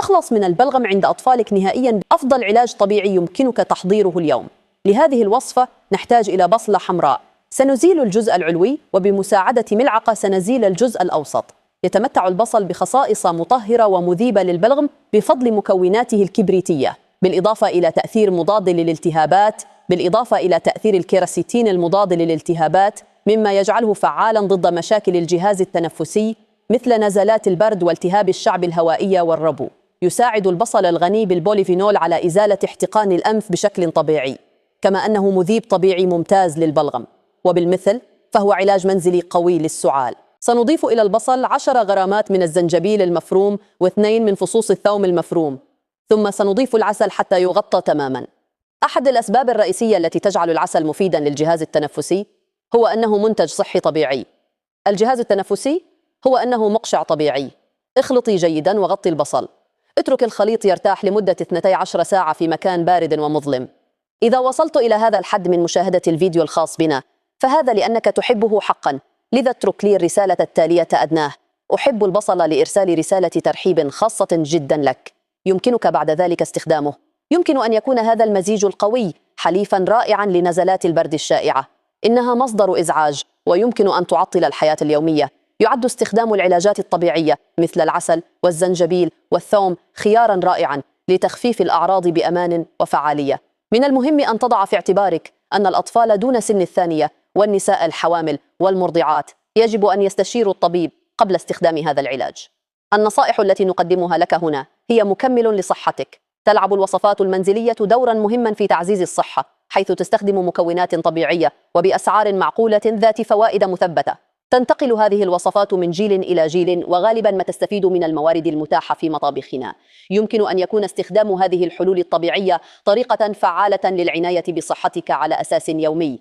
تخلص من البلغم عند أطفالك نهائياً بأفضل علاج طبيعي يمكنك تحضيره اليوم. لهذه الوصفة نحتاج إلى بصلة حمراء، سنزيل الجزء العلوي وبمساعدة ملعقة سنزيل الجزء الأوسط. يتمتع البصل بخصائص مطهرة ومذيبة للبلغم بفضل مكوناته الكبريتية، بالإضافة إلى تأثير مضاد للالتهابات، بالإضافة إلى تأثير الكيرسيتين المضاد للالتهابات، مما يجعله فعالاً ضد مشاكل الجهاز التنفسي مثل نزلات البرد والتهاب الشعب الهوائية والربو. يساعد البصل الغني بالبوليفينول على إزالة احتقان الأنف بشكل طبيعي، كما أنه مذيب طبيعي ممتاز للبلغم، وبالمثل فهو علاج منزلي قوي للسعال. سنضيف إلى البصل 10 غرامات من الزنجبيل المفروم و2 من فصوص الثوم المفروم، ثم سنضيف العسل حتى يغطى تماماً. أحد الأسباب الرئيسية التي تجعل العسل مفيداً للجهاز التنفسي هو أنه منتج صحي طبيعي. الجهاز التنفسي هو أنه مقشع طبيعي. اخلطي جيداً وغطي البصل. اترك الخليط يرتاح لمدة 12 ساعة في مكان بارد ومظلم. إذا وصلت إلى هذا الحد من مشاهدة الفيديو الخاص بنا فهذا لأنك تحبه حقاً، لذا اترك لي الرسالة التالية أدناه: أحب البصل، لإرسال رسالة ترحيب خاصة جداً لك. يمكنك بعد ذلك استخدامه. يمكن أن يكون هذا المزيج القوي حليفاً رائعاً لنزلات البرد الشائعة. إنها مصدر إزعاج ويمكن أن تعطل الحياة اليومية. يعد استخدام العلاجات الطبيعية مثل العسل والزنجبيل والثوم خياراً رائعاً لتخفيف الأعراض بأمان وفعالية. من المهم أن تضع في اعتبارك أن الأطفال دون سن الثانية والنساء الحوامل والمرضعات يجب أن يستشيروا الطبيب قبل استخدام هذا العلاج. النصائح التي نقدمها لك هنا هي مكمل لصحتك. تلعب الوصفات المنزلية دوراً مهماً في تعزيز الصحة، حيث تستخدم مكونات طبيعية وبأسعار معقولة ذات فوائد مثبتة. تنتقل هذه الوصفات من جيل إلى جيل، وغالباً ما تستفيد من الموارد المتاحة في مطابخنا. يمكن أن يكون استخدام هذه الحلول الطبيعية طريقة فعالة للعناية بصحتك على أساس يومي.